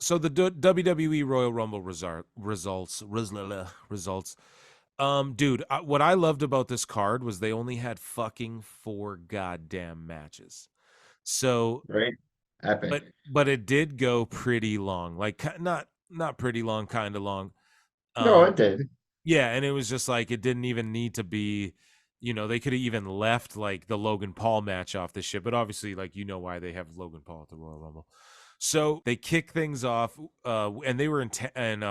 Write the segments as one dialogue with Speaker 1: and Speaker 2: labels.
Speaker 1: So the WWE Royal Rumble results. Dude, what I loved about this card was they only had fucking 4 goddamn matches. So,
Speaker 2: Right? Epic.
Speaker 1: but it did go pretty long. Like not pretty long, kind of long.
Speaker 2: No,
Speaker 1: Um
Speaker 2: it did.
Speaker 1: yeah, and it was just like it didn't even need to be, they could have even left like the Logan Paul match off this shit, but obviously like why they have Logan Paul at the Royal Rumble. So they kick things off, and they were in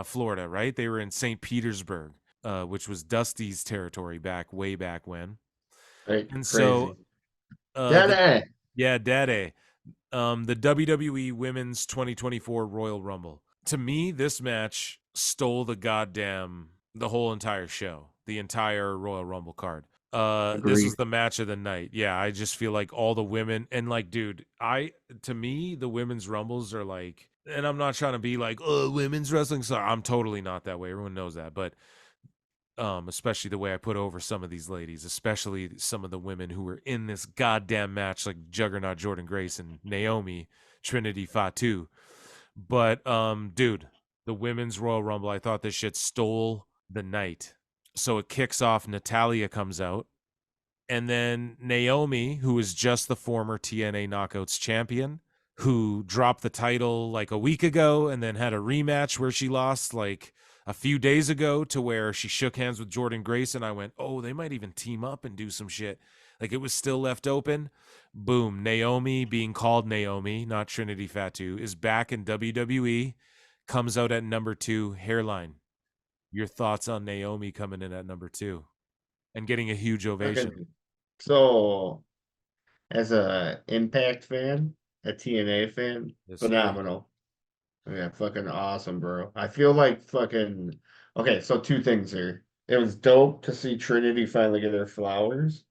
Speaker 1: Florida, right? They were in St. Petersburg, which was Dusty's territory way back when.
Speaker 2: Right?
Speaker 1: And so,
Speaker 2: Crazy.
Speaker 1: uh, the
Speaker 2: Daddy.
Speaker 1: yeah, Daddy, the WWE Women's 2024 Royal Rumble. To me, this match stole the whole entire show, the entire Royal Rumble card. This
Speaker 2: Agreed.
Speaker 1: was the match of the night. Yeah, I just feel like all the women, and like, dude, to me, the women's rumbles are like, and I'm not trying to be like, oh, women's wrestling. So I'm totally not that way. Everyone knows that, but especially the way I put over some of these ladies, especially some of the women who were in this goddamn match, like Juggernaut Jordynne Grace and Naomi Trinity Fatu. But dude, the women's Royal Rumble, I thought this shit stole the night. So it kicks off, Natalya comes out, and then Naomi, who is just the former TNA Knockouts champion, who dropped the title like a week ago and then had a rematch where she lost like a few days ago, to where she shook hands with Jordynne Grace, and I went, oh, they might even team up and do some shit. Like, it was still left open. Boom. Naomi, being called Naomi, not Trinity Fatu, is back in WWE, comes out at number 2, Hairline. Your thoughts on Naomi coming in at number 2 and getting a huge ovation?
Speaker 2: Okay. So, as a Impact fan, a TNA fan,
Speaker 1: Yes, sir.
Speaker 2: phenomenal. Yeah, fucking awesome, bro. I feel like fucking okay, so two things here. It was dope to see Trinity finally get their flowers.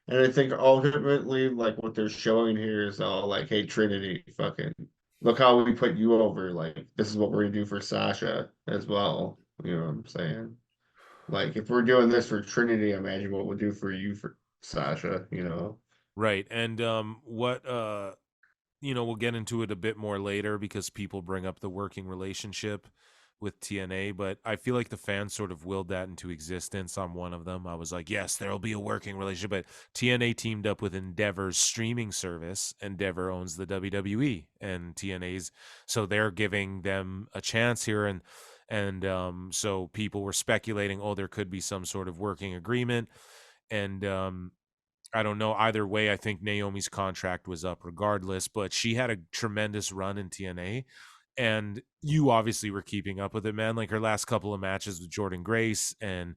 Speaker 2: And I think ultimately, like what they're showing here is all like, hey, Trinity, fucking look how we put you over. Like, this is what we're gonna do for Sasha as well. You know what I'm saying? Like, if we're doing this for Trinity, imagine what we'll do for you for Sasha, you know?
Speaker 1: Right. And what we'll get into it a bit more later because people bring up the working relationship with TNA, but I feel like the fans sort of willed that into existence on one of them. I was like, yes, there'll be a working relationship, but TNA teamed up with Endeavor's streaming service. Endeavor owns the WWE and TNA's, so they're giving them a chance here, and so people were speculating, oh, there could be some sort of working agreement, and I don't know. Either way, I think Naomi's contract was up regardless, but she had a tremendous run in TNA. And you obviously were keeping up with it, man. Like, her last couple of matches with Jordynne Grace. And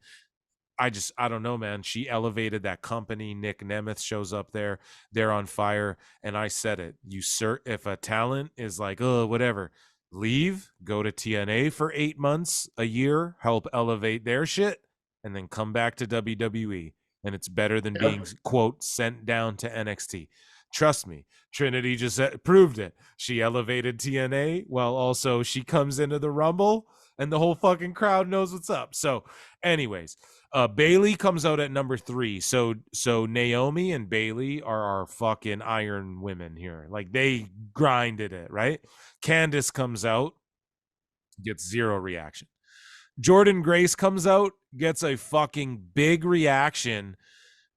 Speaker 1: I don't know, man. She elevated that company. Nick Nemeth shows up there. They're on fire. And I said it. If a talent is like, oh, whatever, leave, go to TNA for 8 months, a year, help elevate their shit, and then come back to WWE. And it's better than being,
Speaker 2: Yep.
Speaker 1: quote, sent down to NXT. Trust me, Trinity just proved it. She elevated TNA while also she comes into the Rumble and the whole fucking crowd knows what's up. So, anyways, Bayley comes out at number 3. So Naomi and Bayley are our fucking iron women here. Like, they grinded it, right? Candice comes out, gets 0 reaction. Jordynne Grace comes out, gets a fucking big reaction.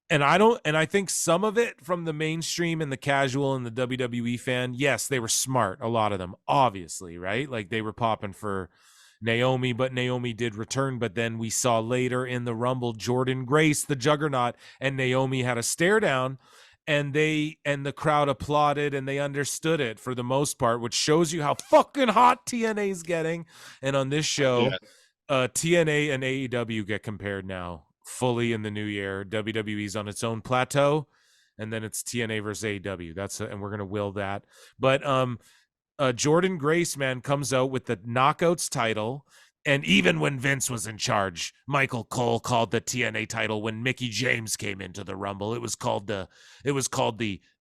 Speaker 1: And I think some of it from the mainstream and the casual and the WWE fan, yes, they were smart, a lot of them, obviously, right? Like, they were popping for Naomi, but Naomi did return. But then we saw later in the Rumble, Jordynne Grace, the Juggernaut, and Naomi had a stare down, and the crowd applauded and they understood it for the most part, which shows you how fucking hot TNA is getting. And on this show,
Speaker 2: Yeah.
Speaker 1: TNA and AEW get compared now fully in the new year. WWE's on its own plateau, and then it's TNA versus AEW. And we're gonna will that. But Jordynne Grace, man, comes out with the Knockouts title. And even when Vince was in charge, Michael Cole called the TNA title when Mickie James came into the Rumble. It was called the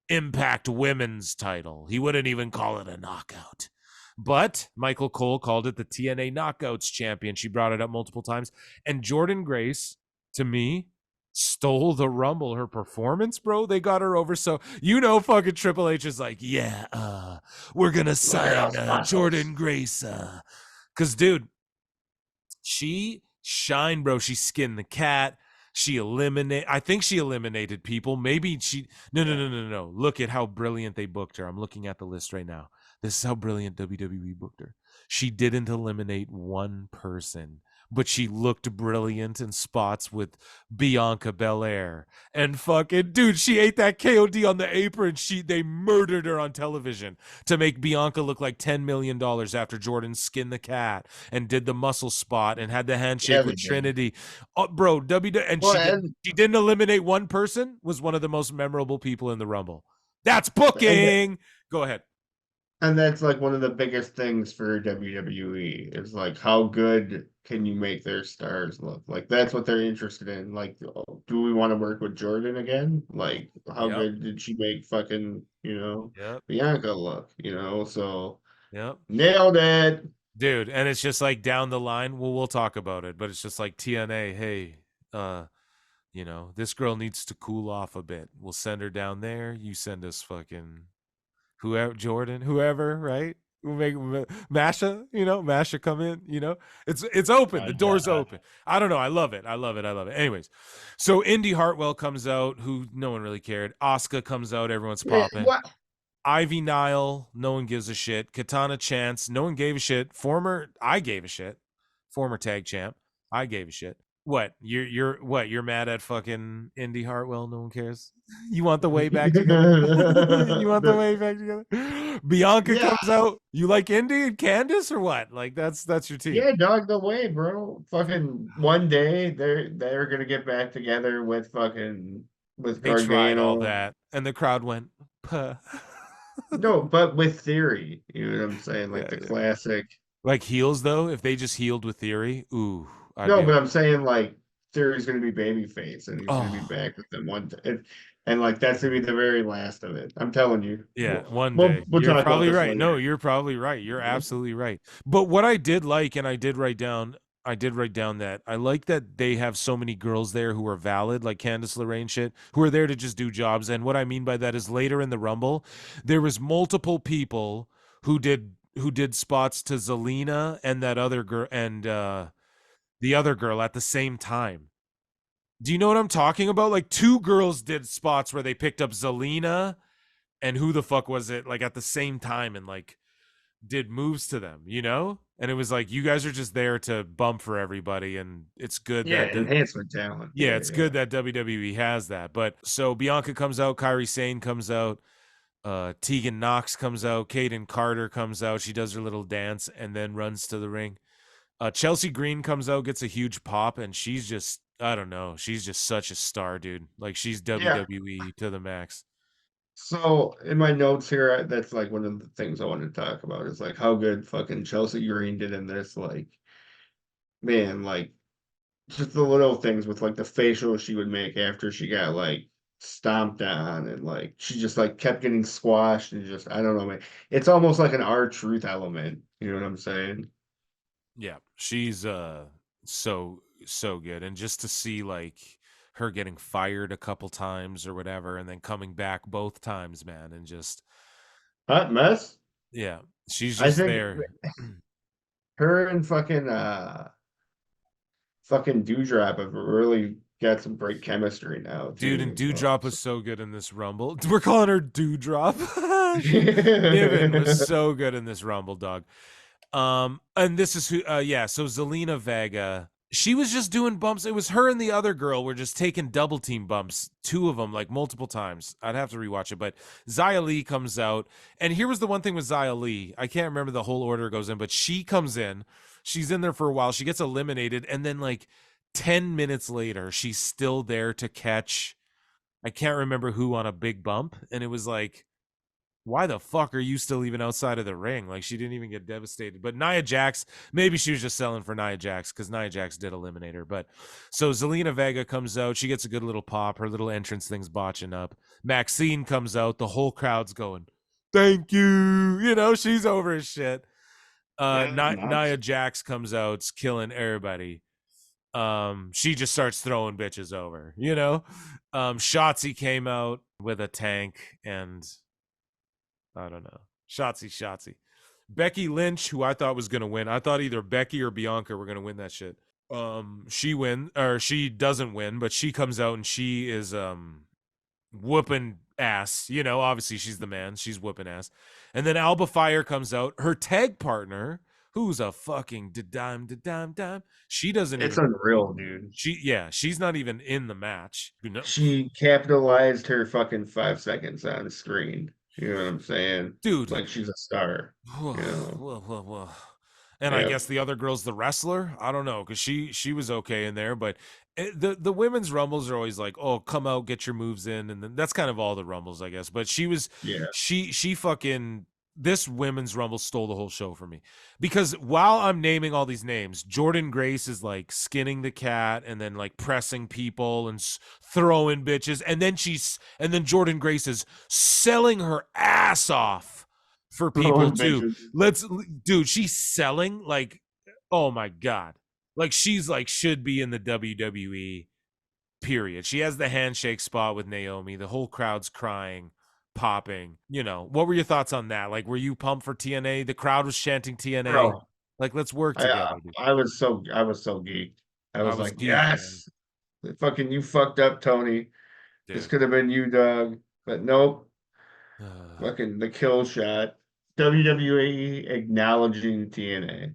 Speaker 1: Impact Women's title. He wouldn't even call it a knockout. But Michael Cole called it the TNA Knockouts champion. She brought it up multiple times. And Jordynne Grace, to me, stole the Rumble. Her performance, bro, they got her over. So fucking Triple H is like, yeah, we're gonna
Speaker 2: Look at
Speaker 1: sign
Speaker 2: those muscles.
Speaker 1: Jordynne Grace, because dude, she shined, bro. She skinned the cat. I think she eliminated people. Maybe she. No, no,
Speaker 2: Yeah.
Speaker 1: no, no, no. Look at how brilliant they booked her. I'm looking at the list right now. This is how brilliant WWE booked her. She didn't eliminate one person, but she looked brilliant in spots with Bianca Belair. And fucking dude, she ate that KOD on the apron. They murdered her on television to make Bianca look like $10 million after Jordan skinned the cat and did the muscle spot and had the
Speaker 2: Yeah,
Speaker 1: handshake
Speaker 2: they
Speaker 1: with
Speaker 2: did.
Speaker 1: Trinity. Oh, bro, and
Speaker 2: Well, and
Speaker 1: she didn't eliminate one person, was one of the most memorable people in the Rumble. That's
Speaker 2: and
Speaker 1: booking. Go ahead.
Speaker 2: and that's like one of the biggest things for WWE is like how good can you make their stars look? Like that's what they're interested in. Like, oh, do we want to work with Jordan again? Like, how
Speaker 1: Yep.
Speaker 2: good did she make fucking,
Speaker 1: Yep.
Speaker 2: Bianca look? So
Speaker 1: Yep.
Speaker 2: nailed it.
Speaker 1: Dude, and it's just like down the line, well, we'll talk about it, but it's just like TNA, hey, this girl needs to cool off a bit. We'll send her down there. You send us fucking whoever, Jordan, whoever, right? We'll make Masha, Masha come in, it's open.
Speaker 2: My
Speaker 1: The door's
Speaker 2: God.
Speaker 1: open. I don't know. I love it. I love it. I love it. Anyways, so Indy Hartwell comes out, who no one really cared. Asuka comes out, everyone's
Speaker 2: Yeah,
Speaker 1: popping.
Speaker 2: what?
Speaker 1: Ivy Nile, no one gives a shit. Katana Chance, no one gave a shit. I gave a shit. Former tag champ, I gave a shit. What? You're mad at fucking Indy Hartwell? No one cares. You want the way back together? You want the way back together? Bianca
Speaker 2: Yeah,
Speaker 1: comes out. You like Indy and Candice or what? Like that's your team.
Speaker 2: yeah, dog the way, bro. Fucking one day they're gonna get back together with
Speaker 1: They tried all
Speaker 2: Gargano.
Speaker 1: that, and the crowd went, puh.
Speaker 2: No, but with Theory, you know what I'm saying? Like
Speaker 1: Yeah,
Speaker 2: the
Speaker 1: yeah.
Speaker 2: classic.
Speaker 1: Like heels though, if they just healed with Theory, ooh, I'd
Speaker 2: No,
Speaker 1: be
Speaker 2: but
Speaker 1: okay.
Speaker 2: I'm saying like Theory's gonna be babyface and he's gonna be
Speaker 1: Oh,
Speaker 2: back with them and like that's gonna be the very last of it. I'm telling you.
Speaker 1: yeah,
Speaker 2: We'll
Speaker 1: one
Speaker 2: we'll,
Speaker 1: day.
Speaker 2: we'll
Speaker 1: You're
Speaker 2: talk about
Speaker 1: probably
Speaker 2: this
Speaker 1: right. No,
Speaker 2: later.
Speaker 1: you're probably right. You're absolutely right. But what I did like, and I did write down that I like that they have so many girls there who are valid, like Candice LeRae shit, who are there to just do jobs. And what I mean by that is later in the Rumble, there was multiple people who did spots to Zelina and that other girl and the other girl at the same time. Do you know what I'm talking about? Like two girls did spots where they picked up Zelina and who the fuck was it like at the same time and like did moves to them, And it was like you guys are just there to bump for everybody, and it's good
Speaker 2: Yeah,
Speaker 1: that
Speaker 2: enhancement talent.
Speaker 1: yeah,
Speaker 2: Yeah,
Speaker 1: it's
Speaker 2: yeah.
Speaker 1: good that WWE has that. But so Bianca comes out, Kairi Sane comes out, Tegan Knox comes out, Kaden Carter comes out. She does her little dance and then runs to the ring. Chelsea Green comes out, gets a huge pop, and she's just I don't know, she's just such a star, dude. Like she's
Speaker 2: Yeah.
Speaker 1: WWE to the max.
Speaker 2: So in my notes here, that's like one of the things I wanted to talk about is like how good fucking Chelsea Green did in this. Like, man, like just the little things with like the facial she would make after she got like stomped on and like she just like kept getting squashed and just I don't know, man. It's almost like an R-Truth element. You know what I'm saying?
Speaker 1: Yeah, she's so good, and just to see like her getting fired a couple times or whatever, and then coming back both times, man, and just
Speaker 2: Hot mess.
Speaker 1: yeah, she's
Speaker 2: I
Speaker 1: just
Speaker 2: think
Speaker 1: there.
Speaker 2: her and fucking Dewdrop have really got some great chemistry now
Speaker 1: Dude, and
Speaker 2: too.
Speaker 1: Dewdrop was so good in this Rumble. We're calling her Dewdrop. Niven was so good in this Rumble, dog. And this is who yeah, so Zelina Vega, she was just doing bumps. It was her and the other girl were just taking double team bumps, two of them, like multiple times. I'd have to rewatch it, but Xia Li comes out. And here was the one thing with Xia Li. I can't remember the whole order it goes in, but she comes in. She's in there for a while. She gets eliminated, and then like 10 minutes later, she's still there to catch I can't remember who on a big bump. And it was like, why the fuck are you still even outside of the ring? Like she didn't even get devastated. But Nia Jax, maybe she was just selling for Nia Jax because Nia Jax did eliminate her. But so Zelina Vega comes out. She gets a good little pop. Her little entrance thing's botching up. Maxine comes out. The whole crowd's going, thank you. She's over as shit.
Speaker 2: Yeah,
Speaker 1: Nia
Speaker 2: nuts.
Speaker 1: Jax comes out. It's killing everybody. She just starts throwing bitches over, you know. Shotzi came out with a tank, and I don't know. Shotzi. Becky Lynch, who I thought was gonna win. I thought either Becky or Bianca were gonna win that shit. She doesn't win, but she comes out and she is whooping ass. You know, obviously she's the man. She's whooping ass. And then Alba Fire comes out. Her tag partner, who's a fucking dime. She doesn't
Speaker 2: It's
Speaker 1: even.
Speaker 2: unreal, dude.
Speaker 1: She's not even in the match. You know,
Speaker 2: She capitalized her fucking 5 seconds on screen. You know what I'm saying?
Speaker 1: dude.
Speaker 2: Like she's a star. You know?
Speaker 1: Whoa. And I
Speaker 2: Yep.
Speaker 1: guess the other girl's the wrestler. I don't know because she was okay in there, but the women's rumbles are always like, oh, come out, get your moves in, and then that's kind of all the rumbles, I guess. But
Speaker 2: Yeah.
Speaker 1: she fucking this women's rumble stole the whole show for me because while I'm naming all these names, Jordynne Grace is like skinning the cat and then like pressing people and throwing bitches, and then Jordynne Grace is selling her ass off for people
Speaker 2: Throwing
Speaker 1: too.
Speaker 2: bitches.
Speaker 1: Dude, she's selling like, oh my god, like she's like should be in the WWE. Period. She has the handshake spot with Naomi. The whole crowd's crying, popping. You know, what were your thoughts on that? Like, were you pumped for TNA? The crowd was chanting TNA.
Speaker 2: Bro,
Speaker 1: Like, let's work
Speaker 2: I
Speaker 1: together, dude.
Speaker 2: I was so geeked. I
Speaker 1: I
Speaker 2: was
Speaker 1: was
Speaker 2: like,
Speaker 1: geeked, man.
Speaker 2: yes, fucking you fucked up, Tony. This
Speaker 1: Dude.
Speaker 2: could have been you, Doug. But nope, fucking the kill shot. WWE acknowledging TNA.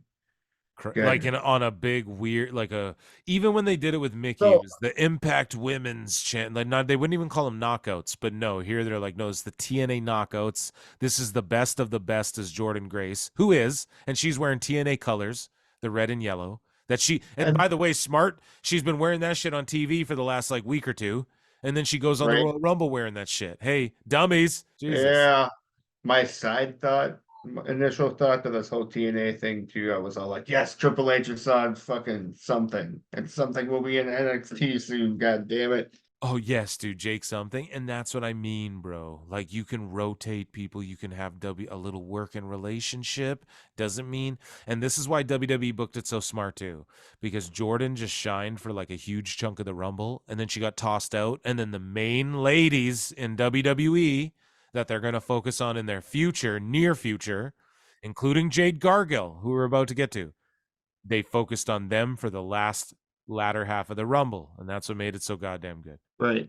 Speaker 1: Like
Speaker 2: Good.
Speaker 1: on a big weird like a even when they did it with Mickey, it
Speaker 2: So
Speaker 1: was the Impact Women's chant. Like not they wouldn't even call them knockouts, but no, here they're like, no, it's the TNA knockouts. This is the best of the best is Jordynne Grace, who is, and she's wearing TNA colors, the red and yellow. And
Speaker 2: and
Speaker 1: by the way, smart, she's been wearing that shit on TV for the last like week or two. And then she goes on the
Speaker 2: right,
Speaker 1: Royal Rumble wearing that shit. Hey, dummies. Jesus.
Speaker 2: yeah. My side thought, my initial thought to this whole TNA thing too, I was all like, yes, Triple H is on fucking something, and something will be in NXT soon. God damn it!
Speaker 1: Oh yes, dude, Jake something, and that's what I mean, bro. Like you can rotate people, you can have a little working relationship. Doesn't mean, and this is why WWE booked it so smart too, because Jordynne just shined for like a huge chunk of the Rumble, and then she got tossed out, and then the main ladies in WWE that they're gonna focus on in their future, near future, including Jade Cargill, who we're about to get to, they focused on them for the latter half of the Rumble, and that's what made it so goddamn good.
Speaker 2: Right,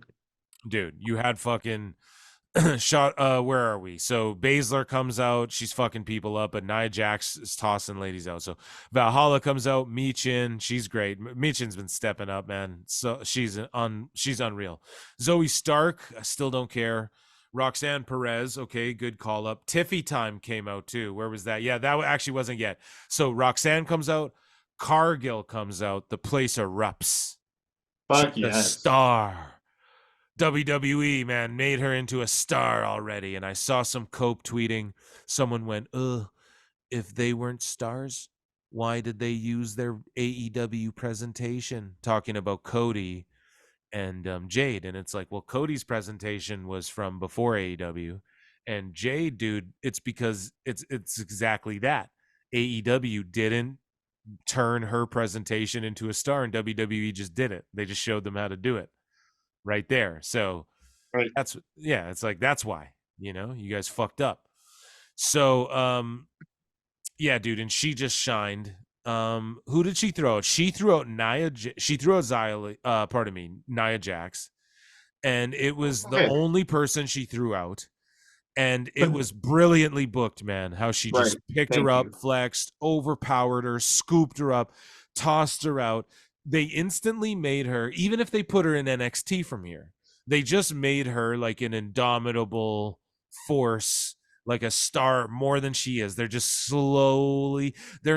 Speaker 1: Dude, you had fucking shot where are we? So Baszler comes out, she's fucking people up, but Nia Jax is tossing ladies out. So Valhalla comes out, Michin, she's great. Michin's been stepping up, man. So she's unreal. Zoe Stark, I still don't care. Roxanne Perez, okay, good call up. Tiffy Time came out too. Where was that? Yeah, that actually wasn't yet. So Roxanne comes out, Cargill comes out, the place erupts.
Speaker 2: fuck
Speaker 1: She's a
Speaker 2: yes.
Speaker 1: star. WWE, man, made her into a star already. And I saw some cope tweeting. Someone went, ugh, if they weren't stars, why did they use their AEW presentation talking about Cody and Jade? And it's like, well, Cody's presentation was from before AEW. And Jade, dude, it's because it's exactly that. AEW didn't turn her presentation into a star, and WWE just did it. They just showed them how to do it right there. So
Speaker 2: Right.
Speaker 1: it's like that's why, you guys fucked up. So yeah, dude, and she just shined. Who did she throw out? She threw out she threw out Nia Jax, and it was the
Speaker 2: Okay.
Speaker 1: only person she threw out. And it was brilliantly booked, man. How she
Speaker 2: Right.
Speaker 1: just picked her
Speaker 2: Thank
Speaker 1: up,
Speaker 2: you.
Speaker 1: flexed, overpowered her, scooped her up, tossed her out. They instantly made her, even if they put her in NXT from here, they just made her like an indomitable force, like a star more than she is. They're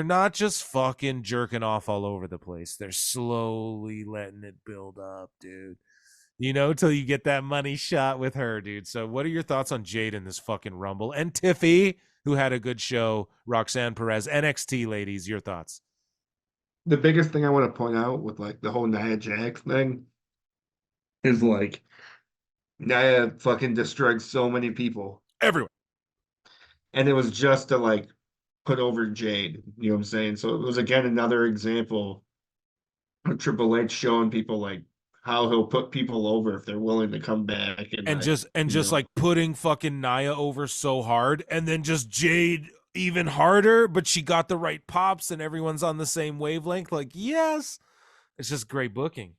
Speaker 1: not just fucking jerking off all over the place. They're slowly letting it build up, dude, till you get that money shot with her, dude. So what are your thoughts on Jade in this fucking Rumble? And Tiffy, who had a good show, Roxanne Perez, NXT ladies, your thoughts?
Speaker 2: The biggest thing I want to point out with like the whole Nia Jax thing is like Nia fucking destroyed so many people,
Speaker 1: Everyone.
Speaker 2: and it was just to like put over Jade. You know what I'm saying? So it was again another example Triple H showing people like how he'll put people over if they're willing to come back and
Speaker 1: And
Speaker 2: like,
Speaker 1: just like putting fucking Nia over so hard, and then just Jade even harder, but she got the right pops and everyone's on the same wavelength. Like, yes, it's just great booking.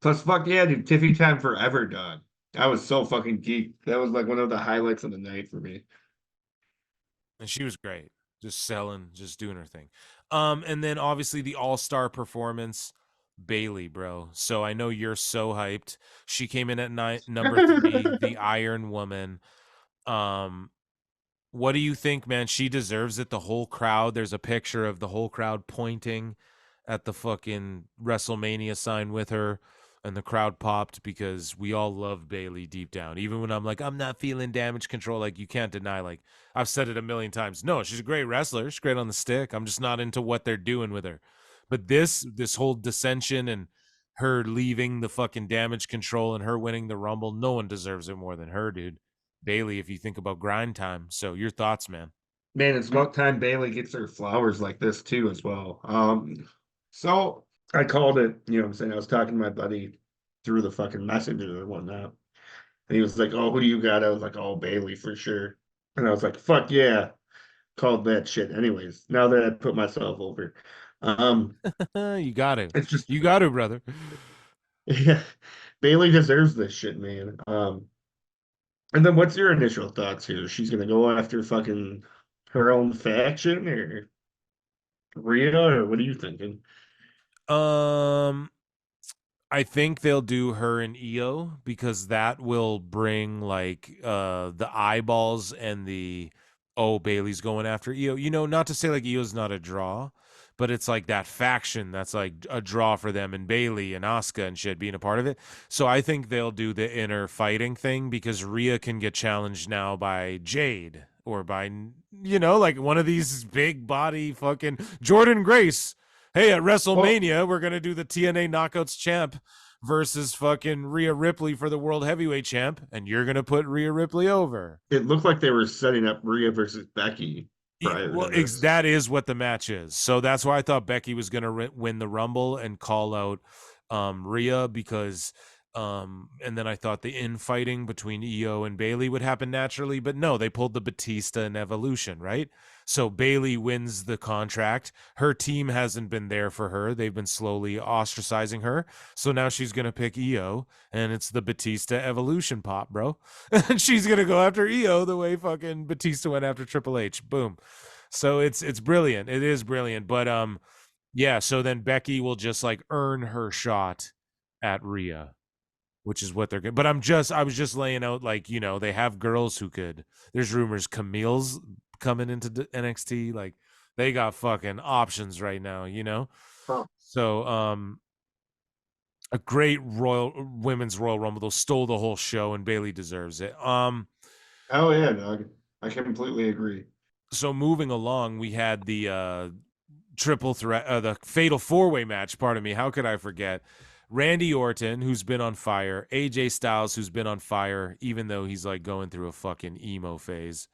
Speaker 2: plus fuck yeah, dude, Tiffy time forever, dog. I was so fucking geeked. That was like one of the highlights of the night for me.
Speaker 1: And she was great, just selling, just doing her thing. And then obviously the all-star performance, Bayley, bro. So I know you're so hyped. She came in at number 3, the Iron Woman. Um, what do you think, man? She deserves it. The whole crowd, there's a picture of the whole crowd pointing at the fucking WrestleMania sign with her, and the crowd popped because we all love Bayley deep down. Even when I'm like, I'm not feeling Damage Control, like you can't deny, like I've said it a million times. No, she's a great wrestler. She's great on the stick. I'm just not into what they're doing with her. But this whole dissension and her leaving the fucking Damage Control and her winning the Rumble, no one deserves it more than her, dude. Bayley, if you think about grind time. So your thoughts, man.
Speaker 2: Man, it's about time Bayley gets her flowers like this too as well. So I called it, you know what I'm saying? I was talking to my buddy through the fucking messenger and whatnot. And he was like, "Oh, who do you got?" I was like, "Oh, Bayley for sure." And I was like, "Fuck yeah." Called that shit. Anyways, now that I put myself over. Um,
Speaker 1: You got it.
Speaker 2: it's just
Speaker 1: You got it, brother.
Speaker 2: yeah, Bayley deserves this shit, man. And then what's your initial thoughts here? She's gonna go after fucking her own faction or Rhea, or what are you thinking?
Speaker 1: Um, I think they'll do her and Io because that will bring like the eyeballs and the oh Bailey's going after Io. You know, not to say like Io's not a draw, but it's like that faction that's like a draw for them, and Bayley and Asuka and shit being a part of it. So I think they'll do the inner fighting thing because Rhea can get challenged now by Jade or by like one of these big body fucking Jordynne Grace. Hey, at
Speaker 2: Well,
Speaker 1: WrestleMania, we're gonna do the TNA Knockouts champ versus fucking Rhea Ripley for the World Heavyweight champ, and you're gonna put Rhea Ripley over.
Speaker 2: it looked like they were setting up Rhea versus Becky prior
Speaker 1: Well,
Speaker 2: to this.
Speaker 1: that is what the match is. So that's why I thought Becky was gonna win the Rumble and call out Rhea because and then I thought the infighting between Io and Bayley would happen naturally, but no, they pulled the Batista and Evolution, right? So Bayley wins the contract. Her team hasn't been there for her. They've been slowly ostracizing her. So now she's going to pick Io, and it's the Batista Evolution pop, bro. And she's going to go after Io the way fucking Batista went after Triple H. Boom. So it's brilliant. It is brilliant. But yeah, so then Becky will just like earn her shot at Rhea, which is what they're good. But I was just laying out like, they have girls who could. There's rumors Camille's coming into NXT. Like they got fucking options right now.
Speaker 2: Huh.
Speaker 1: So a great women's Royal Rumble. They stole the whole show, and Bayley deserves it.
Speaker 2: Oh yeah, dog. I completely agree.
Speaker 1: So moving along, we had the triple threat, the fatal 4-way match. Pardon me. How could I forget? Randy Orton, who's been on fire, AJ Styles, who's been on fire, even though he's like going through a fucking emo phase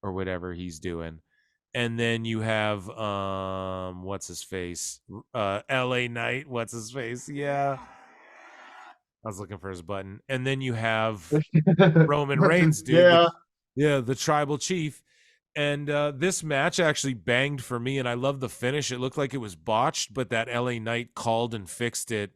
Speaker 1: or whatever he's doing. And then you have what's his face? LA Knight, what's his face? Yeah. I was looking for his button. And then you have Roman Reigns, dude,
Speaker 2: Yeah.
Speaker 1: the tribal chief. And this match actually banged for me, and I love the finish. It looked like it was botched, but that LA Knight called and fixed it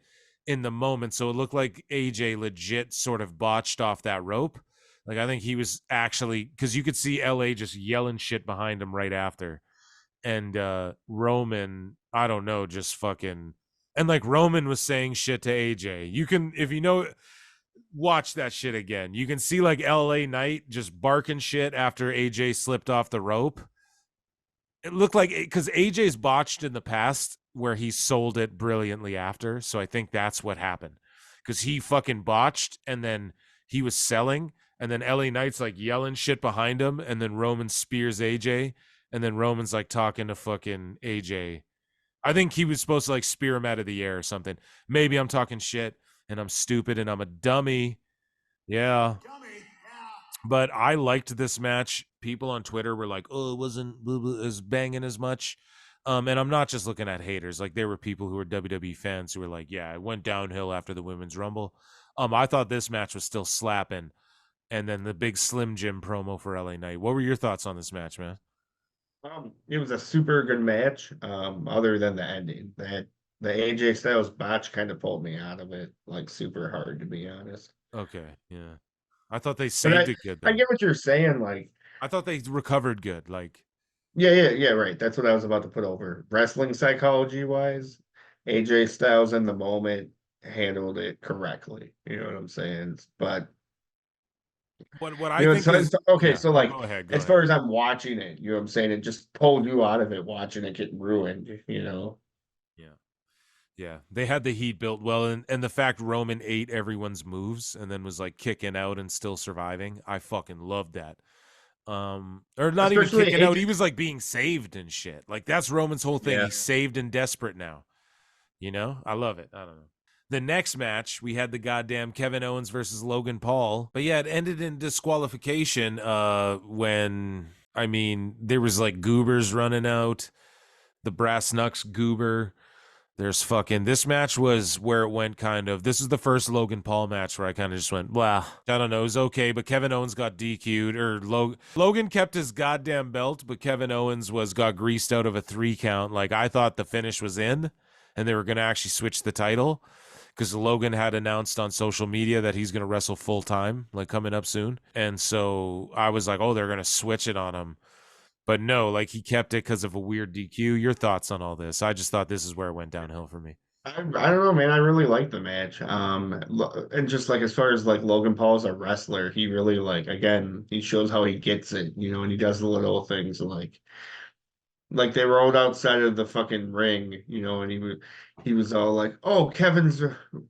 Speaker 1: in the moment. So it looked like AJ legit sort of botched off that rope. Like I think he was actually, because you could see LA just yelling shit behind him right after. And Roman, I don't know, just fucking, and like Roman was saying shit to AJ. You can, if you know, watch that shit again. You can see like LA Knight just barking shit after AJ slipped off the rope. It looked like, because AJ's botched in the past where he sold it brilliantly after. So I think that's what happened, because he fucking botched and then he was selling, and then LA Knight's like yelling shit behind him, and then Roman spears AJ, and then Roman's like talking to fucking AJ. I think he was supposed to like spear him out of the air or something. Maybe I'm talking shit and I'm stupid and I'm a dummy. Yeah. But I liked this match. People on Twitter were like, "Oh, it wasn't as banging as much." And I'm not just looking at haters. Like there were people who were WWE fans who were like, yeah, it went downhill after the women's rumble. I thought this match was still slapping. And then the big Slim Jim promo for LA Knight. What were your thoughts on this match, man?
Speaker 2: It was a super good match. Other than the ending, that the AJ Styles botch kind of pulled me out of it, like super hard to be honest.
Speaker 1: Okay, yeah. I thought they
Speaker 2: But
Speaker 1: saved it good
Speaker 2: I
Speaker 1: though.
Speaker 2: get what you're saying. Like,
Speaker 1: I thought they recovered good. Like,
Speaker 2: yeah, right. That's what I was about to put over. Wrestling psychology wise, AJ Styles in the moment handled it correctly. You know what I'm saying? But
Speaker 1: what I think is,
Speaker 2: okay.
Speaker 1: yeah.
Speaker 2: So
Speaker 1: Oh,
Speaker 2: like,
Speaker 1: go ahead, go
Speaker 2: as
Speaker 1: ahead.
Speaker 2: far as I'm watching it, you know what I'm saying? It just pulled you out of it watching it get ruined. You know?
Speaker 1: Yeah. Yeah, they had the heat built well, and the fact Roman ate everyone's moves and then was like kicking out and still surviving, I fucking loved that. Or not even
Speaker 2: Especially
Speaker 1: kicking out,
Speaker 2: AJ.
Speaker 1: he was like being saved and shit. Like that's Roman's whole thing.
Speaker 2: Yeah.
Speaker 1: He's saved and desperate now. You know, I love it. I don't know. The next match, we had the goddamn Kevin Owens versus Logan Paul, but yeah, it ended in disqualification. When I mean there was like goobers running out, the brass knucks goober. There's fucking this match was where it went kind of. This is the first Logan Paul match where I kind of just went, blah. I don't know, it was okay, but Kevin Owens got DQ'd or Logan kept his goddamn belt, but Kevin Owens got greased out of a 3 count. Like I thought the finish was in, and they were gonna actually switch the title because Logan had announced on social media that he's gonna wrestle full time, like coming up soon, and so I was like, oh, they're gonna switch it on him. But no, like he kept it because of a weird DQ. Your thoughts on all this? I just thought this is where it went downhill for me.
Speaker 2: I don't know, man. I really like the match. And just like as far as like Logan Paul's a wrestler, he really like again, he shows how he gets it, you know, and he does the little things like they rode outside of the fucking ring, you know, and he was all like, "Oh, Kevin's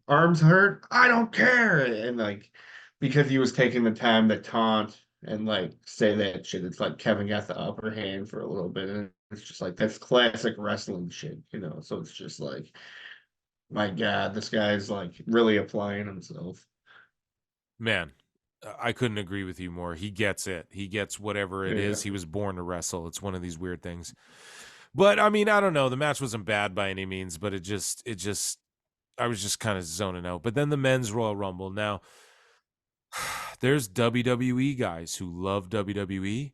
Speaker 2: arms hurt. I don't care," and like because he was taking the time to taunt and like say that shit, it's like Kevin got the upper hand for a little bit, and it's just like that's classic wrestling shit, you know. So it's just like, my God, this guy's like really applying himself.
Speaker 1: Man, I couldn't agree with you more. He gets it. He gets whatever it
Speaker 2: Yeah.
Speaker 1: is. He was born to wrestle. It's one of these weird things. But I mean, I don't know. The match wasn't bad by any means, but I was just kind of zoning out. But then the men's Royal Rumble. Now, there's WWE guys who love WWE,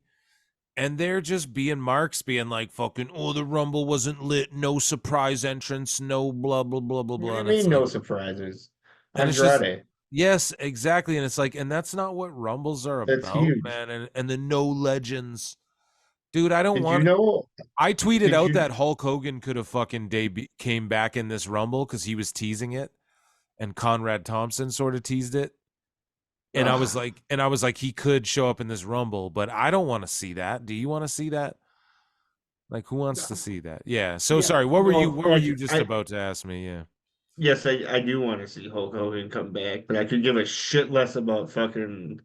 Speaker 1: and they're just being marks, being like, fucking, oh, the Rumble wasn't lit, no surprise entrance, no blah, blah, blah, blah,
Speaker 2: What do
Speaker 1: blah.
Speaker 2: you
Speaker 1: And it's
Speaker 2: mean
Speaker 1: like,
Speaker 2: no surprises?
Speaker 1: and it's just,
Speaker 2: Andrade,
Speaker 1: yes, exactly. And it's like, and that's not what Rumbles are
Speaker 2: that's
Speaker 1: about,
Speaker 2: huge.
Speaker 1: man. And the no legends. Dude, I don't
Speaker 2: Did you
Speaker 1: want.
Speaker 2: know?
Speaker 1: I tweeted
Speaker 2: Did
Speaker 1: out
Speaker 2: you?
Speaker 1: that Hulk Hogan could have fucking came back in this Rumble because he was teasing it, and Conrad Thompson sort of teased it.
Speaker 2: Ugh,
Speaker 1: And I was like, he could show up in this Rumble, but I don't want to see that. Do you want to see that? Like, who wants to see that? Yeah. So
Speaker 2: yeah.
Speaker 1: sorry.
Speaker 2: Well,
Speaker 1: What were
Speaker 2: like
Speaker 1: you just
Speaker 2: I
Speaker 1: about to ask me? Yeah.
Speaker 2: yes, I do want to see Hulk Hogan come back, but I could give a shit less about fucking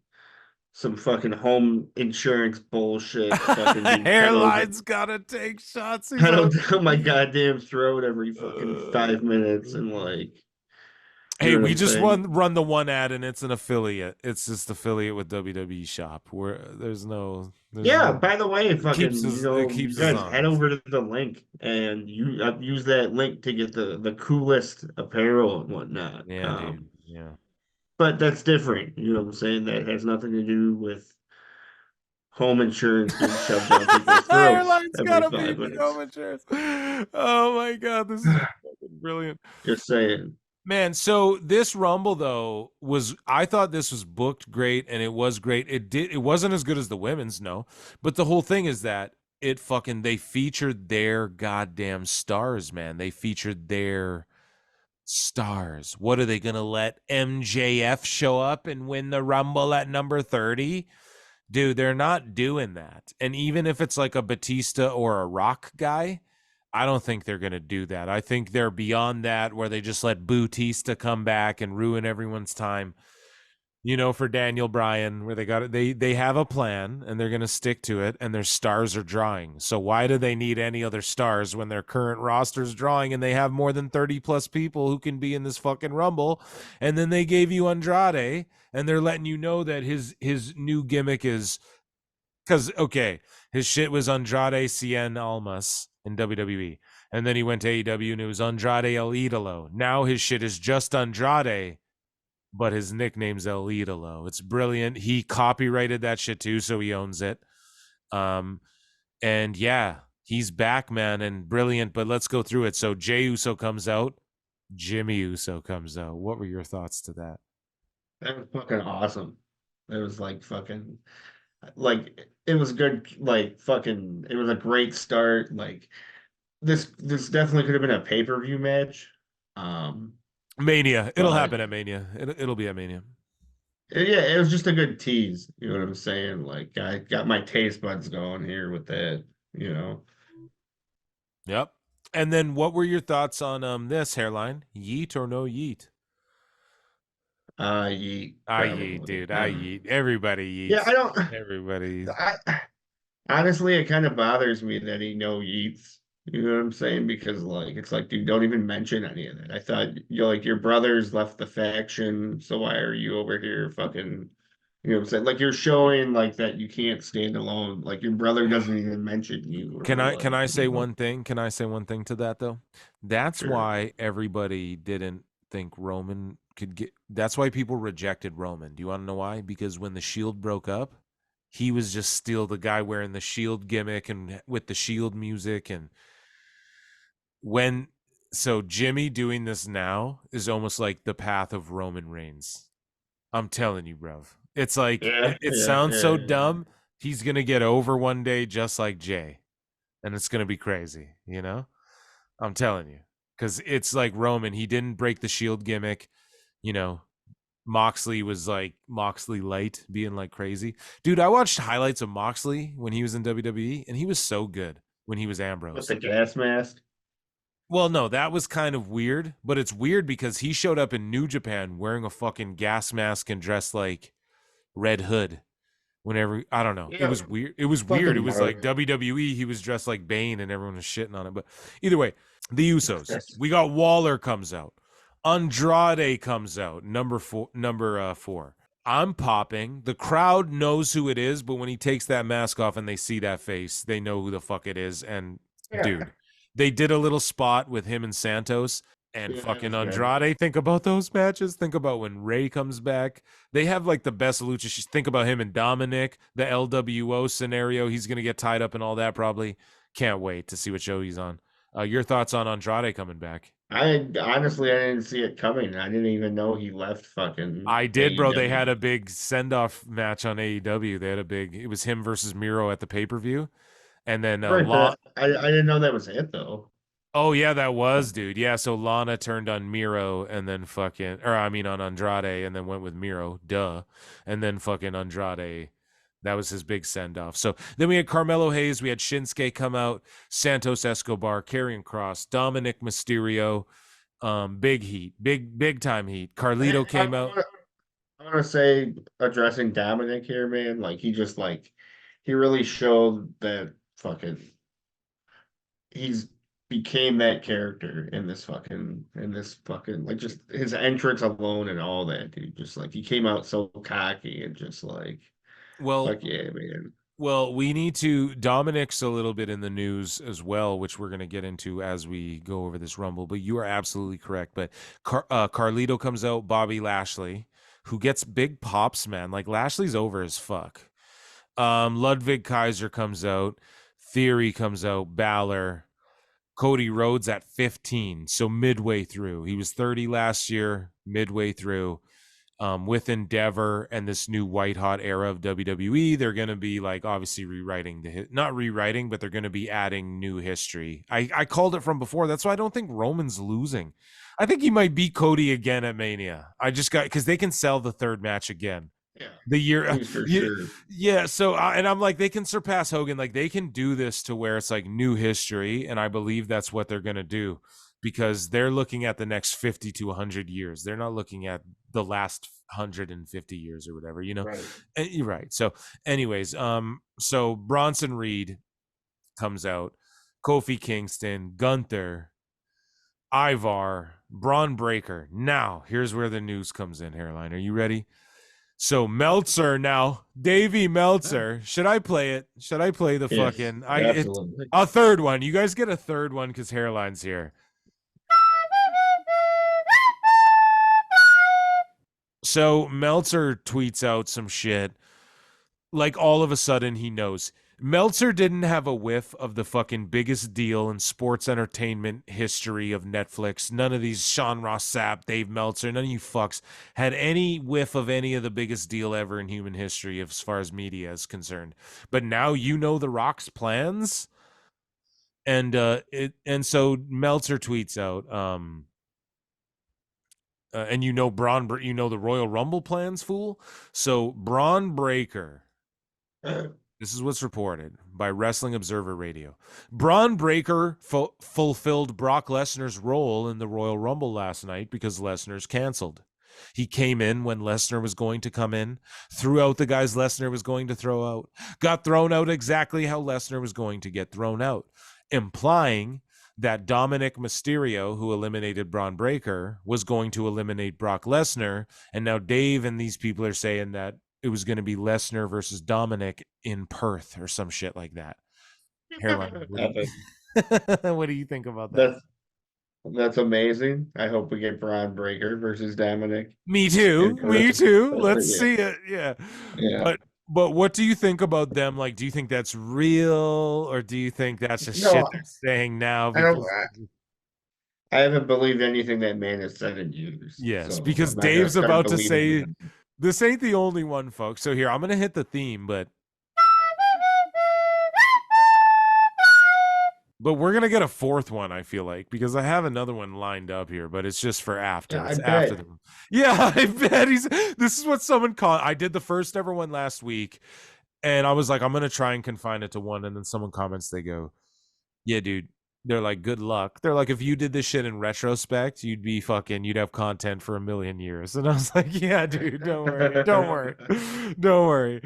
Speaker 2: some fucking home insurance bullshit, fucking being
Speaker 1: Hairline's gotta take shots. He's on.
Speaker 2: pedaled down my goddamn throat every fucking 5 minutes, and like, you
Speaker 1: Hey,
Speaker 2: know what
Speaker 1: we
Speaker 2: I'm
Speaker 1: just
Speaker 2: saying?
Speaker 1: run the one ad, and it's an affiliate. It's just affiliate with WWE Shop. Where there's
Speaker 2: Yeah,
Speaker 1: no
Speaker 2: by the way, fucking,
Speaker 1: it
Speaker 2: you
Speaker 1: keeps us
Speaker 2: guys head
Speaker 1: honest.
Speaker 2: over to the link and use that link to get the coolest apparel and whatnot.
Speaker 1: Yeah, dude. Yeah.
Speaker 2: But that's different. You know what I'm saying? That has nothing to do with home insurance being shoved down people's throats
Speaker 1: Airline's
Speaker 2: every
Speaker 1: gotta
Speaker 2: five
Speaker 1: beat the home
Speaker 2: minutes.
Speaker 1: insurance. Oh my god, this is fucking brilliant.
Speaker 2: Just saying.
Speaker 1: Man, so this Rumble though was I thought this was booked great and it was great. It wasn't as good as the women's, no. But the whole thing is that they featured their goddamn stars, man. They featured their stars. What are they gonna let MJF show up and win the Rumble at number 30? Dude, they're not doing that. And even if it's like a Batista or a Rock guy, I don't think they're going to do that. I think they're beyond that where they just let Batista come back and ruin everyone's time. You know, for Daniel Bryan, where they have a plan and they're going to stick to it, and their stars are drawing. So why do they need any other stars when their current roster's drawing and they have more than 30 plus people who can be in this fucking Rumble? And then they gave you Andrade, and they're letting you know that his new gimmick is Because, okay, his shit was Andrade Cien Almas in WWE. And then he went to AEW and it was Andrade El Idolo. Now his shit is just Andrade, but his nickname's El Idolo. It's brilliant. He copyrighted that shit too, so he owns it. And yeah, he's back, man, and brilliant. But let's go through it. So Jey Uso comes out, Jimmy Uso comes out. What were your thoughts to that?
Speaker 2: That was fucking awesome. It was like fucking like it was good. Like fucking, it was a great start. Like this definitely could have been a pay-per-view match. Um,
Speaker 1: Mania. It'll
Speaker 2: but
Speaker 1: happen at Mania. It'll be at Mania.
Speaker 2: yeah, it was just a good tease. You know what I'm saying? Like I got my taste buds going here with that. You know,
Speaker 1: Yep. And then what were your thoughts on this hairline? Yeet or no yeet?
Speaker 2: yeet
Speaker 1: I yeet,
Speaker 2: probably.
Speaker 1: dude. I yeet. Everybody
Speaker 2: Yeah,
Speaker 1: yeets.
Speaker 2: I don't.
Speaker 1: Everybody.
Speaker 2: I honestly, it kind of bothers me that he no yeets. You know what I'm saying? Because like it's like, dude, don't even mention any of that. I thought you're like your brothers left the faction, so why are you over here fucking, you know what I'm saying? Like you're showing like that you can't stand alone. Like your brother doesn't even mention you
Speaker 1: Can
Speaker 2: or
Speaker 1: I can
Speaker 2: like,
Speaker 1: I
Speaker 2: you
Speaker 1: say
Speaker 2: know,
Speaker 1: one thing? Can I say one thing to that though? That's
Speaker 2: sure.
Speaker 1: why everybody didn't think Roman could get. That's why people rejected Roman. Do you want to know why? Because when the Shield broke up, he was just still the guy wearing the Shield gimmick and with the Shield music. And when so Jimmy doing this now is almost like the path of Roman Reigns. I'm telling you, bruv. It's like
Speaker 2: Yeah,
Speaker 1: it
Speaker 2: yeah,
Speaker 1: sounds
Speaker 2: yeah,
Speaker 1: so
Speaker 2: yeah.
Speaker 1: dumb. He's gonna get over one day, just like Jay, and it's gonna be crazy. You know, I'm telling you, because it's like Roman. He didn't break the Shield gimmick. You know, Moxley was like Moxley light, being like crazy. Dude, I watched highlights of Moxley when he was in WWE, and he was so good when he was
Speaker 2: With
Speaker 1: Ambrose.
Speaker 2: the gas mask.
Speaker 1: Well, no, that was kind of weird, but it's weird because he showed up in New Japan wearing a fucking gas mask and dressed like Red Hood. Whenever I don't know, it
Speaker 2: Yeah,
Speaker 1: was weird. It was weird. It
Speaker 2: fucking
Speaker 1: was like
Speaker 2: Mark.
Speaker 1: WWE. He was dressed like Bane, and everyone was shitting on it. But either way, the Usos. We got Waller comes out, Andrade comes out. Number four. I'm popping. The crowd knows who it is, but when he takes that mask off and they see that face, they know who the fuck it is. And
Speaker 2: Yeah,
Speaker 1: dude, they did a little spot with him and Santos and
Speaker 2: yeah, that
Speaker 1: fucking
Speaker 2: was good.
Speaker 1: Andrade. Think about those matches. Think about when Ray comes back. They have like the best lucha. Think about him and Dominic, the LWO scenario. He's gonna get tied up and all that probably. Can't wait to see what show he's on. Your thoughts on Andrade coming back?
Speaker 2: I honestly I didn't see it coming. I didn't even know he left fucking
Speaker 1: I did, bro. They had
Speaker 2: AEW.
Speaker 1: a big send off match on AEW. They had a big. It was him versus Miro at the pay per view, and then
Speaker 2: Right, but I didn't know that was it though.
Speaker 1: Oh yeah, that was, dude. Yeah, so Lana turned on Miro and then fucking, or I mean on Andrade and then went with Miro, duh, and then fucking Andrade. That was his big send off. So then we had Carmelo Hayes, we had Shinsuke come out, Santos Escobar, Karrion Cross, Dominic Mysterio, big heat, big time heat.
Speaker 2: I,
Speaker 1: Carlito
Speaker 2: I,
Speaker 1: came out.
Speaker 2: I want to say addressing Dominic here, man. Like he just like he really showed that fucking he's became that character in this fucking like just his entrance alone and all that, dude. Just like he came out so cocky and just like
Speaker 1: Well,
Speaker 2: fuck yeah, man.
Speaker 1: Well, we need to. Dominic's a little bit in the news as well, which we're going to get into as we go over this Rumble. But you are absolutely correct. But Carlito comes out, Bobby Lashley, who gets big pops, man. Like Lashley's over as fuck. Ludwig Kaiser comes out, Theory comes out, Balor, Cody Rhodes at 15, so midway through. He was 30 last year, midway through with Endeavor and this new white hot era of WWE, they're going to be like obviously rewriting not rewriting, but they're going to be adding new history. I called it from before. That's why I don't think Roman's losing. I think he might beat Cody again at Mania. I just got because they can sell the third match again.
Speaker 2: Yeah,
Speaker 1: The year,
Speaker 2: he's for
Speaker 1: yeah,
Speaker 2: sure.
Speaker 1: yeah. So, and I'm like, they can surpass Hogan. Like, they can do this to where it's like new history, and I believe that's what they're gonna do because they're looking at the next 50 to 100 years. They're not looking at the last 150 years or whatever.
Speaker 2: Right.
Speaker 1: And you're right. So, anyways, so Bronson Reed comes out, Kofi Kingston, Gunther, Ivar, Braun Breaker. Now, here's where the news comes in. Hairline, are you ready? So Meltzer now, Davey Meltzer. Should I play it? Should I play the
Speaker 2: Yes,
Speaker 1: fucking
Speaker 2: absolutely.
Speaker 1: a third one? You guys get a third one because Hairline's here. So Meltzer tweets out some shit. Like all of a sudden he knows. Meltzer didn't have a whiff of the fucking biggest deal in sports entertainment history of Netflix. None of these Sean Ross Sapp, Dave Meltzer, none of you fucks had any whiff of any of the biggest deal ever in human history as far as media is concerned. But now you know The Rock's plans, and so Meltzer tweets out, and you know you know the Royal Rumble plans, fool. So Braun Breaker. This is what's reported by Wrestling Observer Radio. Braun Breaker fulfilled Brock Lesnar's role in the Royal Rumble last night because Lesnar's canceled. He came in when Lesnar was going to come in, threw out the guys Lesnar was going to throw out, got thrown out exactly how Lesnar was going to get thrown out, implying that Dominic Mysterio, who eliminated Braun Breaker, was going to eliminate Brock Lesnar. And now Dave and these people are saying that it was going to be Lesnar versus Dominic in Perth or some shit like that. Hairline. What do you think about that?
Speaker 2: That's amazing. I hope we get Braun Breaker versus Dominic.
Speaker 1: Me too. Me too. Let's
Speaker 2: Yeah.
Speaker 1: see it. Yeah.
Speaker 2: Yeah.
Speaker 1: But what do you think about them? Like, do you think that's real, or do you think that's just
Speaker 2: No,
Speaker 1: shit they're saying now?
Speaker 2: I don't.
Speaker 1: Because
Speaker 2: I haven't believed anything that man has said in years.
Speaker 1: yes,
Speaker 2: So
Speaker 1: because
Speaker 2: I'm not gonna
Speaker 1: Dave's
Speaker 2: start
Speaker 1: about to
Speaker 2: believing
Speaker 1: say
Speaker 2: him.
Speaker 1: this ain't the only one, folks. So here, I'm gonna hit the theme, but we're gonna get a fourth one, I feel like, because I have another one lined up here, but it's just for after.
Speaker 2: Yeah,
Speaker 1: It's
Speaker 2: I
Speaker 1: after
Speaker 2: bet.
Speaker 1: them. Yeah, I bet this is what someone called. I did the first ever one last week, and I was like, I'm gonna try and confine it to one, and then someone comments, they go, yeah, dude. They're like, good luck. They're like, if you did this shit in retrospect, you'd have content for a million years. And I was like, yeah, dude, don't worry. Don't worry. Don't worry.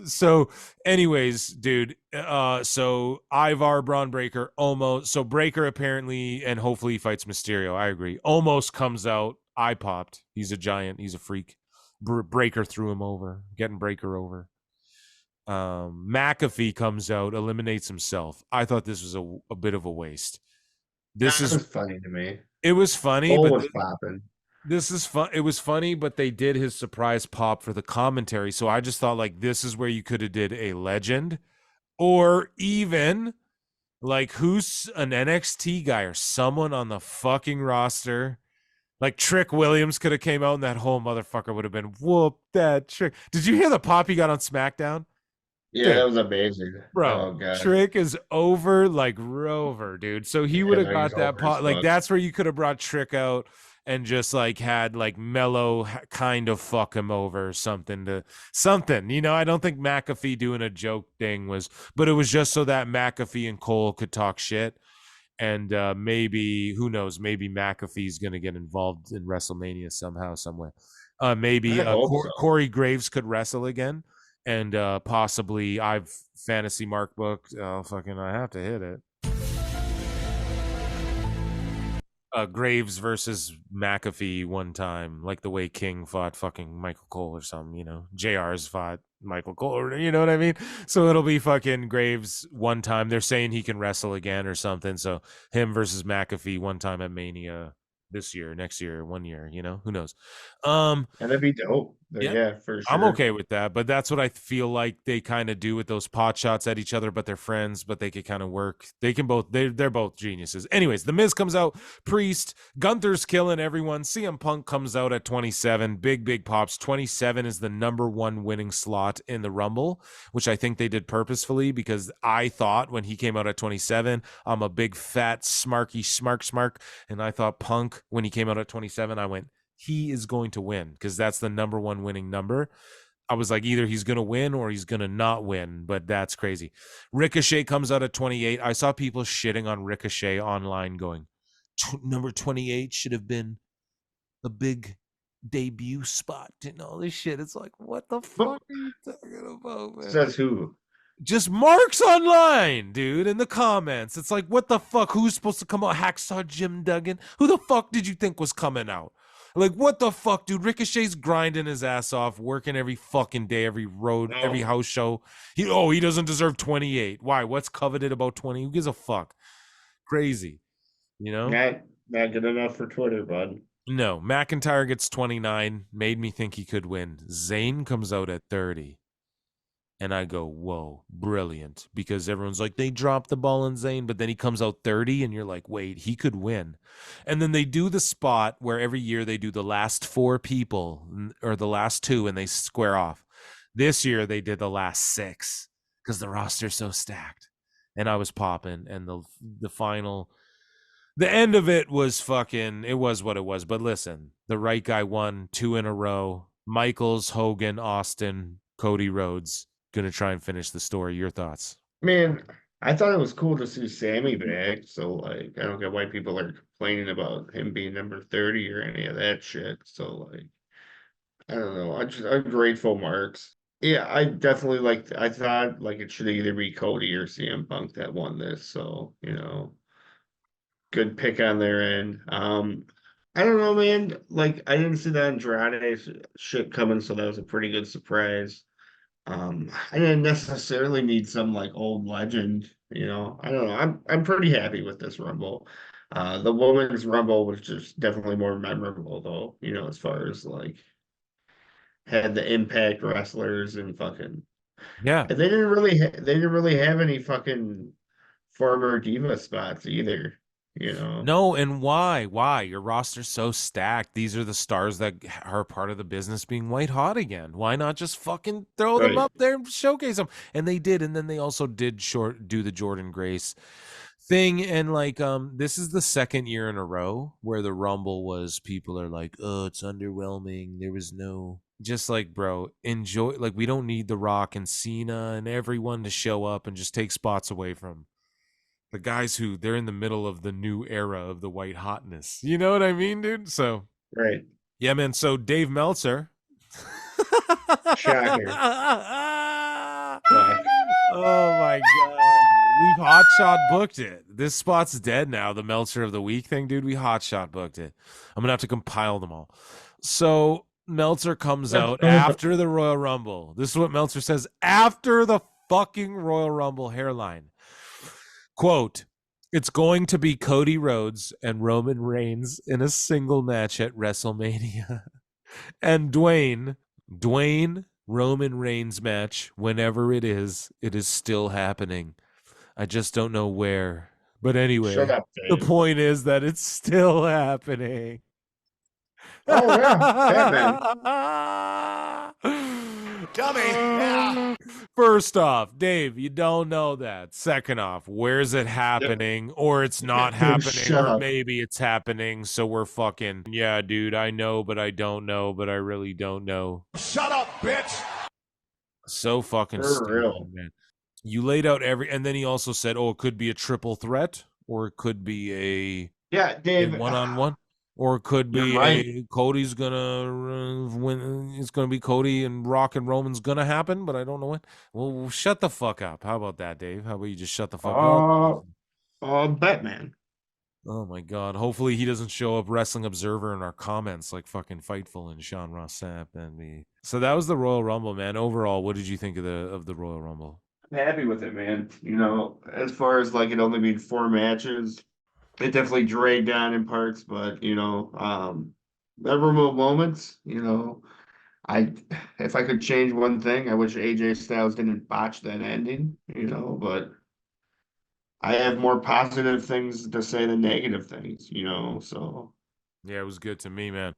Speaker 1: So anyways, dude, so Ivar Braun Breaker almost, so Breaker apparently, and hopefully he fights Mysterio. I agree. Almost comes out. I popped. He's a giant. He's a freak. Breaker threw him over, getting Breaker over. McAfee comes out, eliminates himself. I thought this was a bit of a waste. This
Speaker 2: That
Speaker 1: is
Speaker 2: was funny to me.
Speaker 1: it was funny,
Speaker 2: Cole
Speaker 1: but
Speaker 2: was popping.
Speaker 1: this is fun. It was funny, but they did his surprise pop for the commentary. So I just thought like this is where you could have did a legend, or even like who's an NXT guy or someone on the fucking roster. Like Trick Williams could have came out and that whole motherfucker would have been whoop that Trick. Did you hear the pop he got on SmackDown?
Speaker 2: Yeah,
Speaker 1: Dude,
Speaker 2: that was amazing.
Speaker 1: bro,
Speaker 2: Oh god.
Speaker 1: Trick is over like Rover, dude. So he would
Speaker 2: Yeah,
Speaker 1: have
Speaker 2: no, he's
Speaker 1: got that
Speaker 2: over as
Speaker 1: pot. Like
Speaker 2: fuck.
Speaker 1: that's where you could have brought Trick out and just like had like Mello kind of fuck him over or something to something. You know, I don't think McAfee doing a joke thing was, but it was just so that McAfee and Cole could talk shit. And maybe who knows? Maybe McAfee's gonna get involved in WrestleMania somehow, some way. Maybe
Speaker 2: I hope so.
Speaker 1: Corey Graves could wrestle again, and possibly I've fantasy mark book. Oh, fucking, I have to hit it. Graves versus McAfee one time, like the way King fought fucking Michael Cole or something, you know. JR's fought Michael Cole, or, you know what I mean? So it'll be fucking Graves one time. They're saying he can wrestle again or something. So him versus McAfee one time at Mania this year, next year, 1 year, you know, who knows?
Speaker 2: And that'd be dope.
Speaker 1: Yeah,
Speaker 2: Yeah, for
Speaker 1: I'm
Speaker 2: sure.
Speaker 1: okay with that, but that's what I feel like they kind of do with those pot shots at each other, but they're friends, but they could kind of work. They can both, they're both geniuses. Anyways, The Miz comes out, Priest, Gunther's killing everyone. CM Punk comes out at 27, big pops. 27 is the number one winning slot in the Rumble, which I think they did purposefully because I thought when he came out at 27, I'm a big fat smarky smark, and I thought Punk, when he came out at 27, I went, he is going to win because that's the number one winning number. I was like, either he's going to win or he's going to not win, but that's crazy. Ricochet comes out at 28. I saw people shitting on Ricochet online going, number 28 should have been a big debut spot and all this shit. It's like, what the fuck are you talking about, man?
Speaker 2: Says who?
Speaker 1: Just Marks online, dude, in the comments. It's like, what the fuck? Who's supposed to come out? Hacksaw Jim Duggan? Who the fuck did you think was coming out? Like, what the fuck, dude? Ricochet's grinding his ass off, working every fucking day, every road, every
Speaker 2: No,
Speaker 1: house show. He doesn't deserve 28. Why? What's coveted about 20? Who gives a fuck? Crazy, you know?
Speaker 2: not good enough for Twitter, bud.
Speaker 1: No, McIntyre gets 29, made me think he could win. Zayn comes out at 30. And I go, whoa, brilliant. Because everyone's like, they dropped the ball on Zayn, but then he comes out 30, and you're like, wait, he could win. And then they do the spot where every year they do the last 4 people or the last 2 and they square off. This year they did the last 6 because the roster's so stacked. And I was popping, and the final, the end of it was fucking, it was what it was. But listen, the right guy won 2 in a row. Michaels, Hogan, Austin, Cody, Rhodes. Gonna try and finish the story. Your thoughts?
Speaker 2: Man, I thought it was cool to see Sammy back. So like, I don't get why people are complaining about him being number 30 or any of that shit. So like, I don't know. I'm grateful, Marks. Yeah, I definitely like. I thought like it should either be Cody or CM Punk that won this. So good pick on their end. I don't know, man. Like I didn't see the Andrade shit coming, so that was a pretty good surprise. I didn't necessarily need some like old legend, I don't know. I'm pretty happy with this Rumble. The women's Rumble was just definitely more memorable though, as far as like had the Impact wrestlers and fucking
Speaker 1: Yeah.
Speaker 2: and they didn't really have any fucking former diva spots either, you know.
Speaker 1: No, and why? Why? Your roster's so stacked. These are the stars that are part of the business being white hot again. Why not just fucking throw them
Speaker 2: Right.
Speaker 1: up there and showcase them? And they did, and then they also did do the Jordynne Grace thing. And like this is the second year in a row where the Rumble was, people are like, oh, it's underwhelming. There was no, just like, bro, enjoy. Like, we don't need The Rock and Cena and everyone to show up and just take spots away from the guys who they're in the middle of the new era of the white hotness. You know what I mean, dude? So
Speaker 2: Right.
Speaker 1: yeah, man. So Dave Meltzer.
Speaker 2: Shocker.
Speaker 1: Oh
Speaker 2: Fuck.
Speaker 1: my god. We've hotshot booked it. This spot's dead now. The Meltzer of the week thing, dude. We hotshot booked it. I'm gonna have to compile them all. So Meltzer comes out after the Royal Rumble. This is what Meltzer says after the fucking Royal Rumble hairline. Quote, it's going to be Cody Rhodes and Roman Reigns in a single match at WrestleMania. And Dwayne Roman Reigns match, whenever it is still happening. I just don't know where. But
Speaker 2: Shut
Speaker 1: anyway,
Speaker 2: up,
Speaker 1: the
Speaker 2: Dave.
Speaker 1: point is that it's still happening.
Speaker 2: Oh yeah, Batman.
Speaker 1: Dummy. Yeah. First off, Dave, you don't know that. Second off, where's it happening? Or it's not happening,
Speaker 2: Shut
Speaker 1: or
Speaker 2: up.
Speaker 1: maybe it's happening. So we're fucking, yeah, dude, I know, but I don't know, but I really don't know.
Speaker 3: Shut up, bitch.
Speaker 1: So fucking
Speaker 2: For
Speaker 1: stupid,
Speaker 2: real.
Speaker 1: man. You laid out and then he also said, oh, it could be a triple threat, or it could be
Speaker 2: Yeah,
Speaker 1: a
Speaker 2: Dave.
Speaker 1: one-on-one, or it could
Speaker 2: You're
Speaker 1: be
Speaker 2: right.
Speaker 1: a Cody's gonna win. It's gonna be Cody and Rock and Roman's gonna happen, but I don't know when. Well, shut the fuck up. How about that, Dave? How about you just shut the fuck up?
Speaker 2: Uh, Batman.
Speaker 1: Oh my god. Hopefully he doesn't show up Wrestling Observer in our comments like fucking Fightful and Sean Ross Sapp and me. So that was the Royal Rumble, man. Overall, what did you think of the Royal Rumble?
Speaker 2: I'm happy with it, man. As far as like it only being 4 matches, it definitely dragged on in parts, but memorable moments. I if I could change one thing, I wish AJ Styles didn't botch that ending. But I have more positive things to say than negative things. So
Speaker 1: Yeah, it was good to me, man.